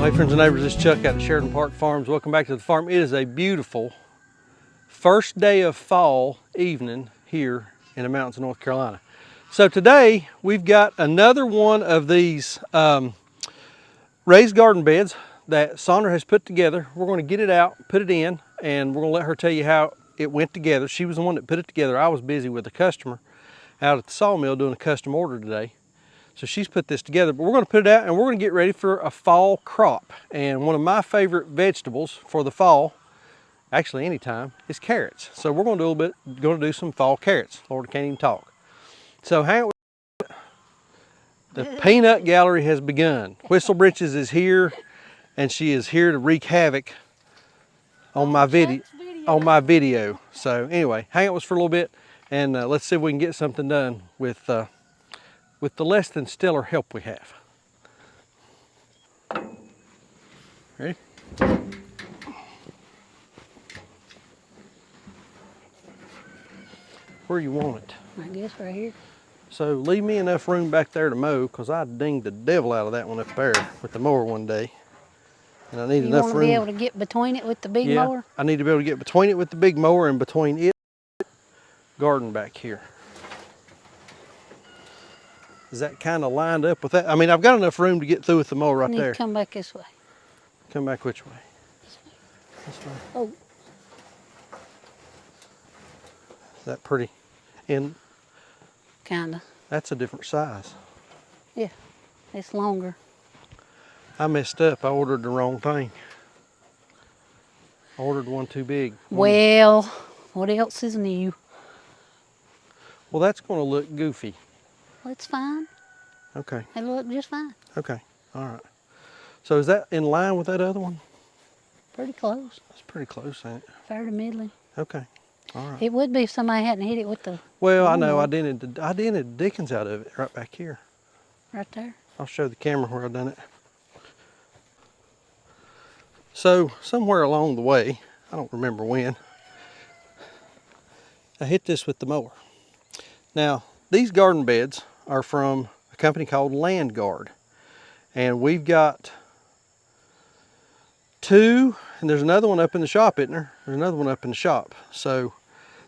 Hey friends and neighbors, this is Chuck out at Sheridan Park Farms. Welcome back to the farm. It is a beautiful first day of fall evening here in the mountains of North Carolina. So today we've got another one of these raised garden beds that Sandra has put together. We're going to get it out, put it in, and we're going to let her tell you how it went together. She was the one that put it together. I was busy with a customer out at the sawmill doing a custom order today. So she's put this together, but we're going to put it out and we're going to get ready for a fall crop. And one of my favorite vegetables for the fall, actually anytime, is carrots. So we're going to do some fall carrots. Lord, I can't even talk. So hang on. The peanut gallery has begun. Whistle Britches is here, and she is here to wreak havoc on my video. So anyway, hang out with us for a little bit, and let's see if we can get something done with the less than stellar help we have. Ready? Where you want it? I guess right here. So leave me enough room back there to mow, because I dinged the devil out of that one up there with the mower one day. And I need enough room. You want to be able to get between it with the big mower? I need to be able to get between it with the big mower and between it and the garden back here. Is that kind of lined up with that? I mean, I've got enough room to get through with the mower right there. Come back this way. Come back which way? This way. Oh. Is that pretty? Kinda. That's a different size. Yeah, it's longer. I messed up. I ordered the wrong thing. I ordered one too big. Well, what else is new? Well, that's going to look goofy. Well, it's fine. Okay. It'll look just fine. Okay. All right. So is that in line with that other one? Pretty close. That's pretty close, ain't it? Fair to middling. Okay. All right. It would be if somebody hadn't hit it with the... Well, I know. I dented the dickens out of it right back here. Right there. I'll show the camera where I done it. So somewhere along the way, I don't remember when, I hit this with the mower. Now, these garden beds are from a company called LandGuard. And we've got two, and there's another one up in the shop, isn't there? There's another one up in the shop. So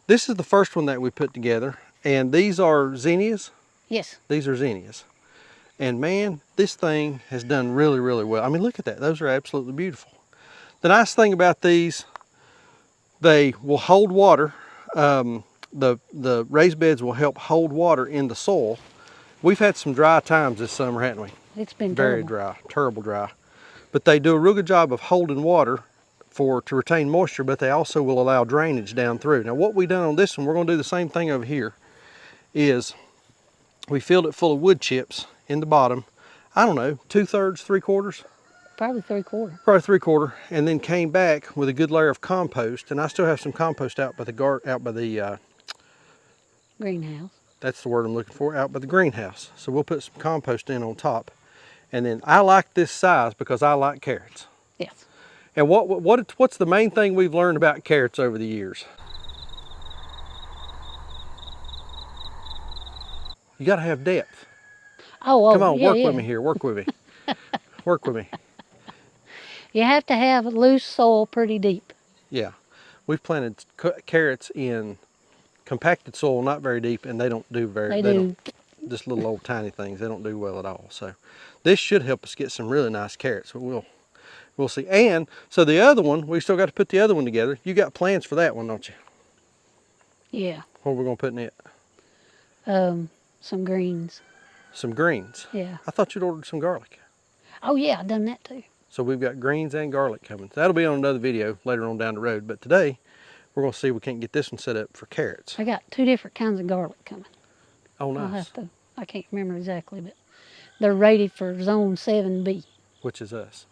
this is the first one that we put together. And these are zinnias? Yes. These are zinnias. And man, this thing has done really, really well. I mean, look at that. Those are absolutely beautiful. The nice thing about these, they will hold water. The raised beds will help hold water in the soil. We've had some dry times this summer, haven't we? It's been very dry, terrible dry. But they do a real good job of holding water to retain moisture, but they also will allow drainage down through. Now what we've done on this one, we're going to do the same thing over here, is we filled it full of wood chips in the bottom. I don't know, 2/3, 3/4? Probably 3/4. Probably 3/4, and then came back with a good layer of compost. And I still have some compost out by the greenhouse. That's the word I'm looking for, out by the greenhouse. So we'll put some compost in on top. And then I like this size because I like carrots. Yes. And what's the main thing we've learned about carrots over the years? You got to have depth. Oh, come on, yeah, work yeah. with me here. Work with me. Work with me. You have to have loose soil pretty deep. Yeah. we've planted carrots in compacted soil, not very deep, and they don't do They don't, do. just little old tiny things. They don't do well at all. So this should help us get some really nice carrots. But we'll see. And so the other one, we still got to put the other one together. You got plans for that one, don't you? Yeah. What are we gonna put in it? Some greens. Some greens. Yeah. I thought you'd ordered some garlic. Oh yeah, I done that too. So we've got greens and garlic coming. So that'll be on another video later on down the road. But today, we're gonna see if we can't get this one set up for carrots. I got 2 different kinds of garlic coming. Oh, I'll nice. have to. I can't remember exactly, but they're rated for Zone 7B. Which is us.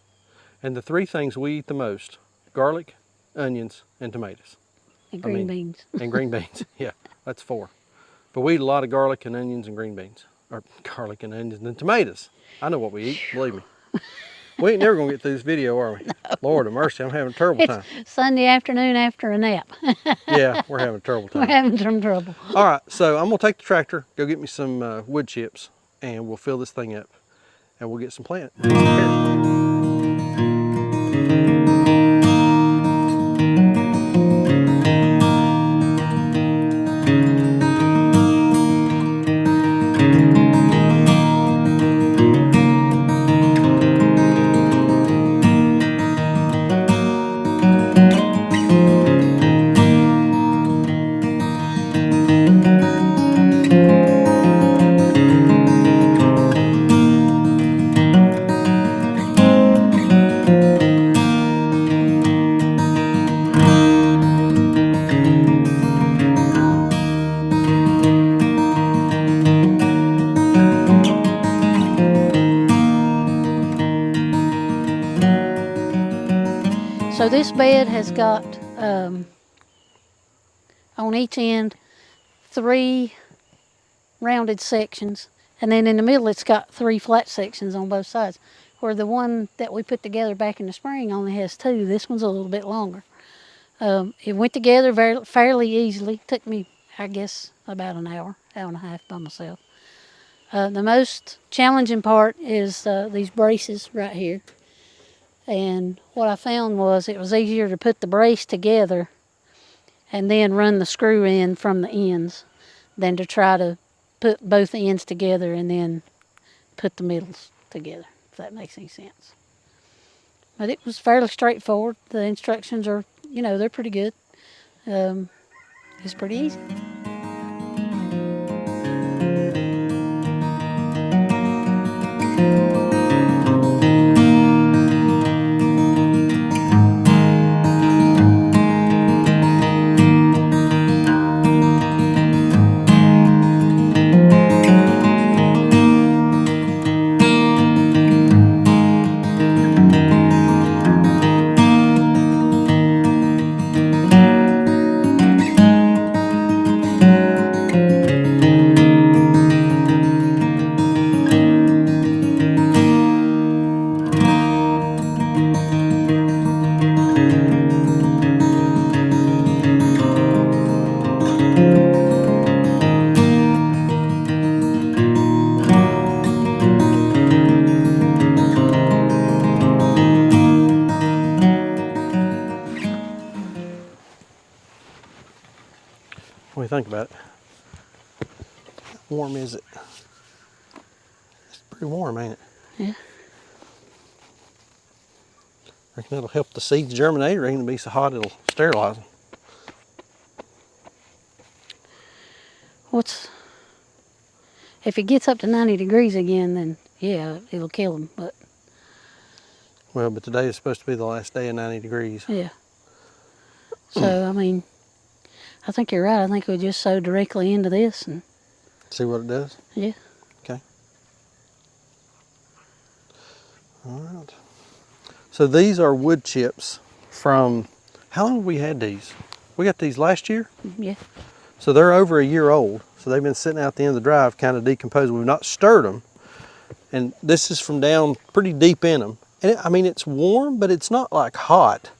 And the 3 things we eat the most: garlic, onions, and tomatoes. And green beans. And green beans. Yeah, that's 4. But we eat a lot of garlic and onions and green beans. Or garlic and onions and tomatoes. I know what we eat, believe me. We ain't never gonna get through this video, are we? No. Lord of mercy, I'm having a terrible time. It's Sunday afternoon after a nap. Yeah, we're having a terrible time. We're having some trouble. All right, so I'm gonna take the tractor, go get me some wood chips, and we'll fill this thing up, and we'll get some carrots. So this bed has got on each end 3 rounded sections, and then in the middle it's got 3 flat sections on both sides. Where the one that we put together back in the spring only has 2. This one's a little bit longer. It went together fairly easily. Took me, I guess, about an hour and a half by myself. The most challenging part is these braces right here. And what I found was it was easier to put the brace together and then run the screw in from the ends than to try to put both ends together and then put the middles together, if that makes any sense. But it was fairly straightforward. The instructions are, they're pretty good. It's pretty easy. What do you think about it? How warm is it? It's pretty warm, ain't it? Yeah. Reckon it'll help the seeds germinate, or reckon it'll be so hot it'll sterilize them. If it gets up to 90 degrees again, then yeah, it'll kill them. But today is supposed to be the last day of 90 degrees. Yeah. So I mean, I think you're right. I think we'll just sow directly into this and see what it does. Yeah. Okay. All right. So these are wood chips from, how long have we had these? We got these last year? Yeah. So they're over a year old. So they've been sitting out the end of the drive, kind of decomposed. We've not stirred them. And this is from down pretty deep in them. And I mean, it's warm, but it's not like hot.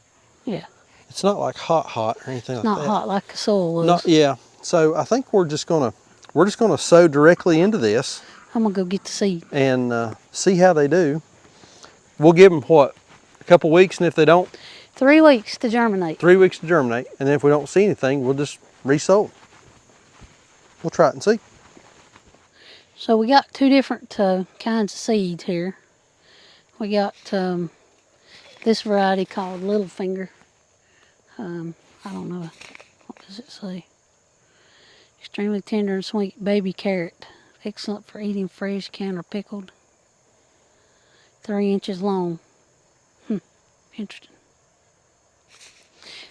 Yeah. It's not like hot or anything like that. Not hot like the soil was. Yeah. So I think we're just gonna sow directly into this. I'm gonna go get the seed and see how they do. We'll give them what, a couple weeks, and if they don't 3 weeks to germinate. 3 weeks to germinate, and then if we don't see anything, we'll just resow. We'll try it and see. So we got 2 different kinds of seeds here. We got this variety called Littlefinger. I don't know, what does it say? Extremely tender and sweet baby carrot. Excellent for eating fresh, canned, or pickled. 3 inches long. Interesting.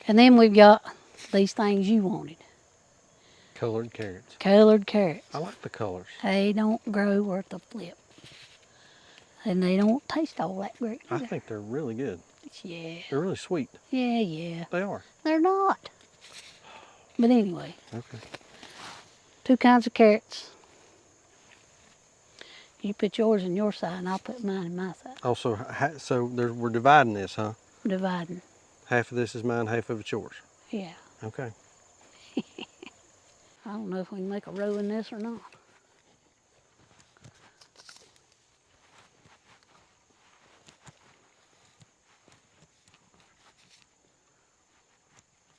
And then we've got these things you wanted. Colored carrots. Colored carrots. I like the colors. They don't grow worth a flip. And they don't taste all that great I either. think they're really good. Yeah. They're really sweet. Yeah. They are. They're not. But anyway, Okay. 2 kinds of carrots. You put yours in your side, and I'll put mine in my side. Also, we're dividing this, huh? Dividing. Half of this is mine, half of it's yours. Yeah. Okay. I don't know if we can make a row in this or not.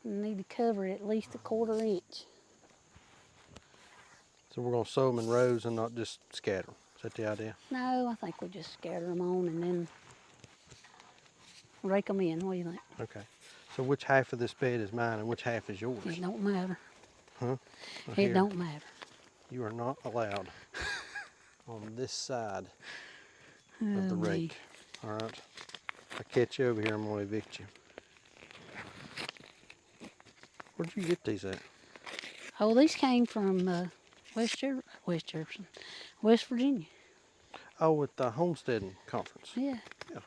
You need to cover it at least a 1/4 inch. So we're going to sow them in rows and not just scatter them. Is that the idea? No, I think we just scatter them on and then rake them in. What do you think? Okay. So which half of this bed is mine and which half is yours? It don't matter. Huh? Right It here. don't matter. You are not allowed on this side of the Oh, me. rake. All right. If I catch you over here, I'm going to evict you. Where'd you get these at? Oh, these came from West Jefferson, West Virginia. Oh, at the homesteading conference. Yeah. Yeah.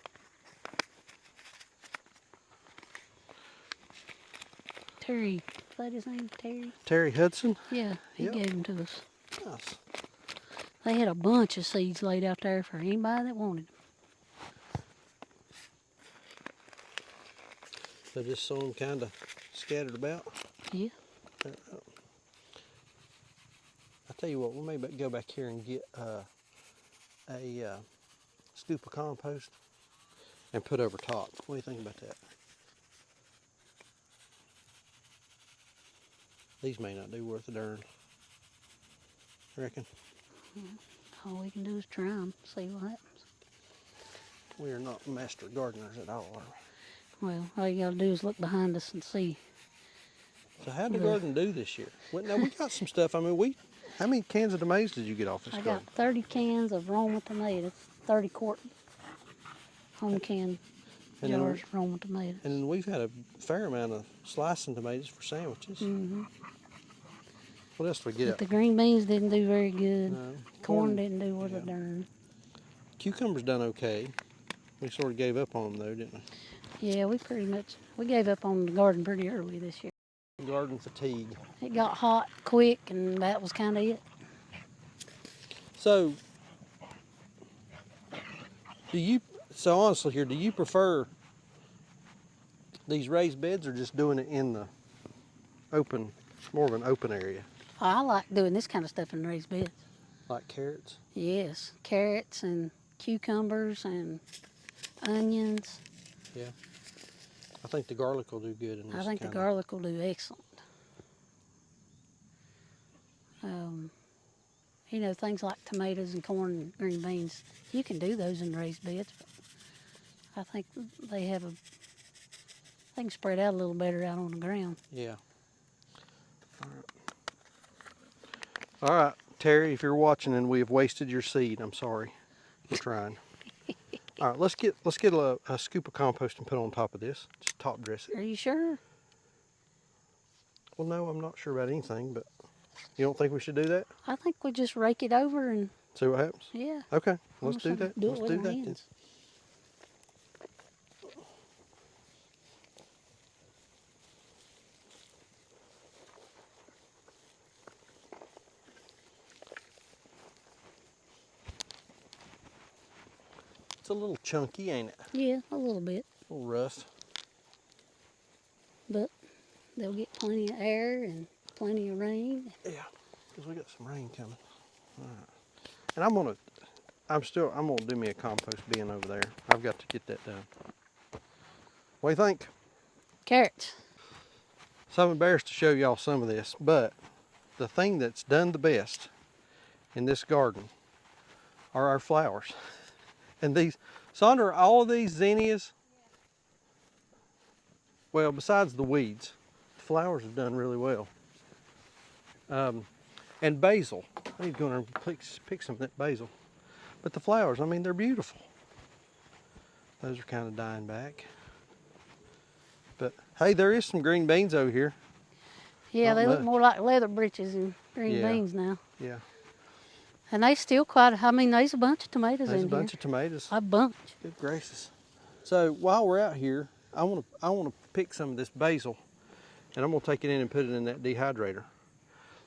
Terry, is that his name? Terry? Terry Hudson? Yeah, he Yep. gave them to us. Nice. They had a bunch of seeds laid out there for anybody that wanted them. So just sow them kind of scattered about. Yeah. I tell you what, we'll maybe go back here and get a scoop of compost and put over top. What do you think about that? These may not do worth a darn. I reckon. All we can do is try them, see what happens. We are not master gardeners at all, are we? Well, all you gotta do is look behind us and see. So how'd the garden do this year? Well, now we got some stuff. I mean, how many cans of tomatoes did you get off this I got garden? 30 cans of Roma tomatoes, 30 quart home can And then jars of Roma tomatoes. And then we've had a fair amount of slicing tomatoes for sandwiches. Mm-hmm. What else did we But get the up? green beans didn't do very good. No. Corn didn't do worth a yeah. darn. Cucumbers done okay. We sort of gave up on them though, didn't we? Yeah, we gave up on the garden pretty early this year. Garden fatigue. It got hot quick, and that was kind of it. So honestly here, do you prefer these raised beds or just doing it in the open, more of an open area? I like doing this kind of stuff in raised beds. Like carrots? Yes, carrots and cucumbers and onions. Yeah. I think the garlic will do good in this. I think the garlic will do excellent. You know, things like tomatoes and corn and green beans, you can do those in raised beds, but I think they can spread out a little better out on the ground. Yeah. All right, Terry, if you're watching and we have wasted your seed, I'm sorry. We're trying. All right, let's get a scoop of compost and put on top of this. Just top dress it. Are you sure? Well, no, I'm not sure about anything, but you don't think we should do that? I think we just rake it over and, See what happens? yeah. Okay, let's Almost do like that. do it Let's with do our that then. hands. It's a little chunky, ain't it? Yeah, a little bit, A little rough. but they'll get plenty of air and plenty of rain. Yeah, because we got some rain coming. All right. And I'm gonna do me a compost bin over there. I've got to get that done. What do you think? Carrots. So I'm embarrassed to show y'all some of this, but the thing that's done the best in this garden are our flowers. And these, Sandra, all of these zinnias, well, besides the weeds, the flowers have done really well. And basil, I need to go in and pick some of that basil. But the flowers, I mean, they're beautiful. Those are kind of dying back. But hey, there is some green beans over here. Yeah, Not they look much. more like leather breeches and green Yeah. beans now. Yeah, And they still quite, I mean, there's a bunch of tomatoes there's in a bunch here. of tomatoes. A bunch. Good gracious. So while we're out here, I want to pick some of this basil, and I'm going to take it in and put it in that dehydrator.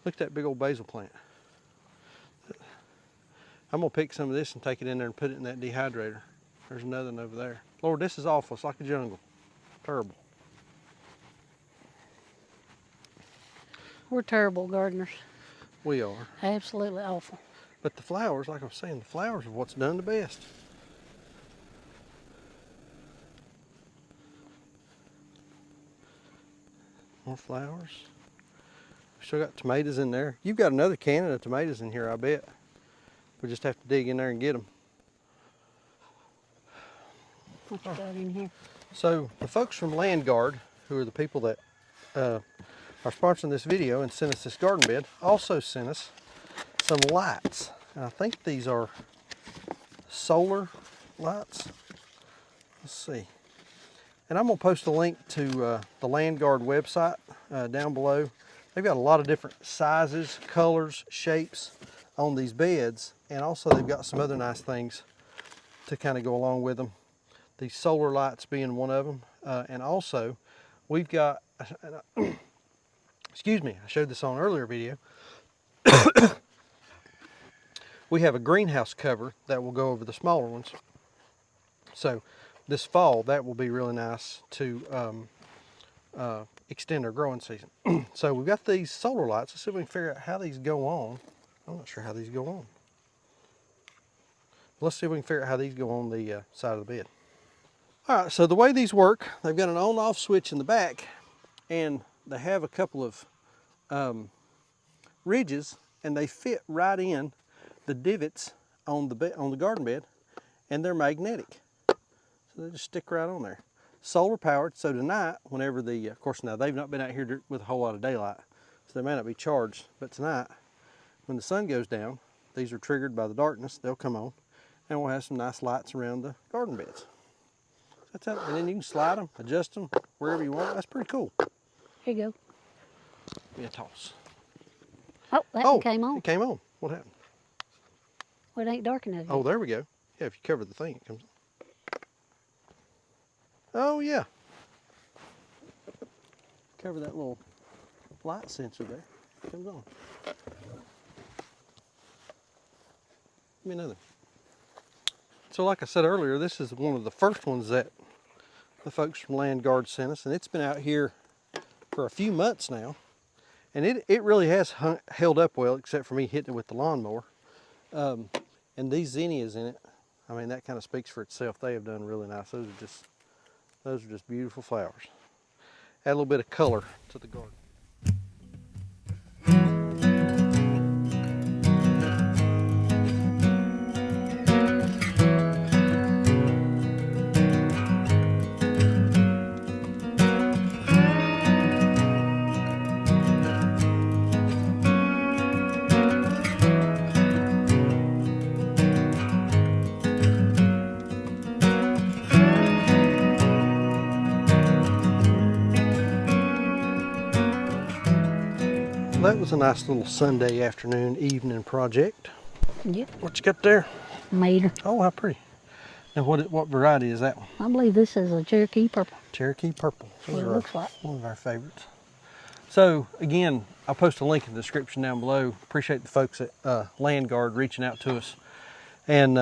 Look at that big old basil plant. I'm going to pick some of this and take it in there and put it in that dehydrator. There's another one over there. Lord, this is awful. It's like a jungle. Terrible. We're terrible gardeners. We are. Absolutely awful. But the flowers, like I was saying, the flowers are what's done the best. More flowers. Still got tomatoes in there. You've got another cannon of tomatoes in here, I bet. We just have to dig in there and get them. What you got in here? So the folks from Land Guard, who are the people that are sponsoring this video and sent us this garden bed, also sent us some lights. And I think these are solar lights. Let's see. And I'm going to post a link to the Land Guard website down below. They've got a lot of different sizes, colors, shapes on these beds. And also they've got some other nice things to kind of go along with them. These solar lights being one of them. And also we've got, excuse me, I showed this on an earlier video. We have a greenhouse cover that will go over the smaller ones. So this fall, that will be really nice to extend our growing season. So we've got these solar lights. Let's see if we can figure out how these go on. I'm not sure how these go on. Let's see if we can figure out how these go on the side of the bed. All right, so the way these work, they've got an on-off switch in the back, and they have a couple of ridges, and they fit right in the divots on the garden bed, and they're magnetic. So they just stick right on there. Solar powered, so tonight, whenever of course now they've not been out here with a whole lot of daylight, so they may not be charged, but tonight, when the sun goes down, these are triggered by the darkness, they'll come on, and we'll have some nice lights around the garden beds. That's it. And then you can slide them, adjust them wherever you want. That's pretty cool. Here you go. Give me a toss. Oh, that one came on. It came on. What happened? Well, it ain't dark enough yet. Oh, there we go. Yeah, if you cover the thing, it comes on. Oh, yeah. Cover that little light sensor there. It comes on. Give me another. So like I said earlier, this is one of the first ones that the folks from Land Guard sent us, and it's been out here for a few months now. And it really has held up well, except for me hitting it with the lawnmower. And these zinnias in it, I mean, that kind of speaks for itself. They have done really nice. Those are just beautiful flowers. Add a little bit of color to the garden. That was a nice little Sunday afternoon, evening project. Yep. What you got there? Mater. Oh, how pretty. Now, what variety is that one? I believe this is a Cherokee purple. Cherokee purple. That's what it looks like. One of our favorites. So, again, I'll post a link in the description down below. Appreciate the folks at Land Guard reaching out to us and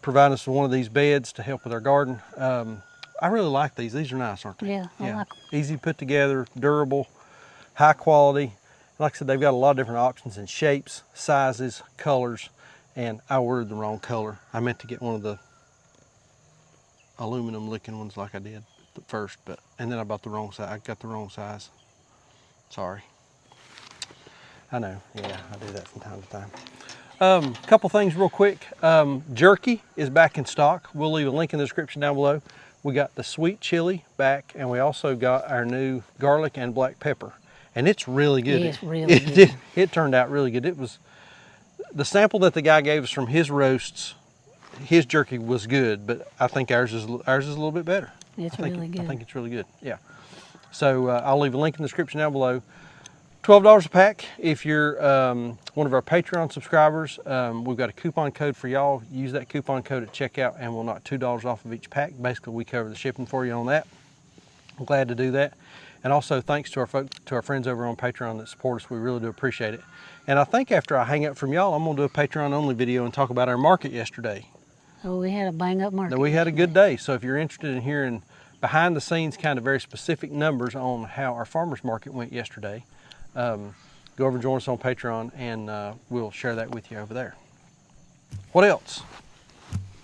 providing us with one of these beds to help with our garden. I really like these. These are nice, aren't they? Yeah, I like them. Easy to put together, durable, high quality. Like I said, they've got a lot of different options in shapes, sizes, colors, and I ordered the wrong color. I meant to get one of the aluminum looking ones like I did. at first, and then I bought the wrong size. I got the wrong size. Sorry. I know, yeah, I do that from time to time. Couple things real quick. Jerky is back in stock. We'll leave a link in the description down below. We got the sweet chili back, and we also got our new garlic and black pepper. And it's really good. It's really good. It turned out really good. It was, the sample that the guy gave us from his roasts, his jerky was good, but I think ours is a little bit better. It's really good. I think it's really good, yeah. So I'll leave a link in the description down below. $12 a pack if you're one of our Patreon subscribers. We've got a coupon code for y'all. Use that coupon code at checkout and we'll knock $2 off of each pack. Basically, we cover the shipping for you on that. I'm glad to do that. And also thanks to our friends over on Patreon that support us. We really do appreciate it. And I think after I hang up from y'all, I'm gonna do a Patreon only video and talk about our market yesterday. Oh, we had a bang up market. We had a good day. So if you're interested in hearing behind the scenes kind of very specific numbers on how our farmers market went yesterday, go over and join us on Patreon and we'll share that with you over there. What else?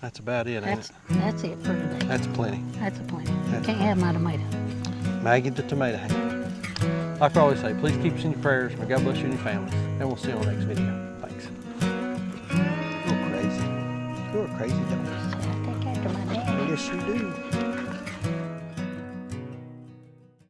That's about it, ain't it? That's it for today. That's plenty. That's a plenty. Can't have my tomato. Maggie the tomato hand. Like I always say, please keep us in your prayers. May God bless you and your families. And we'll see you on the next video. Thanks. You're crazy. You're crazy, don't you? I take after my dad. Yes, you do.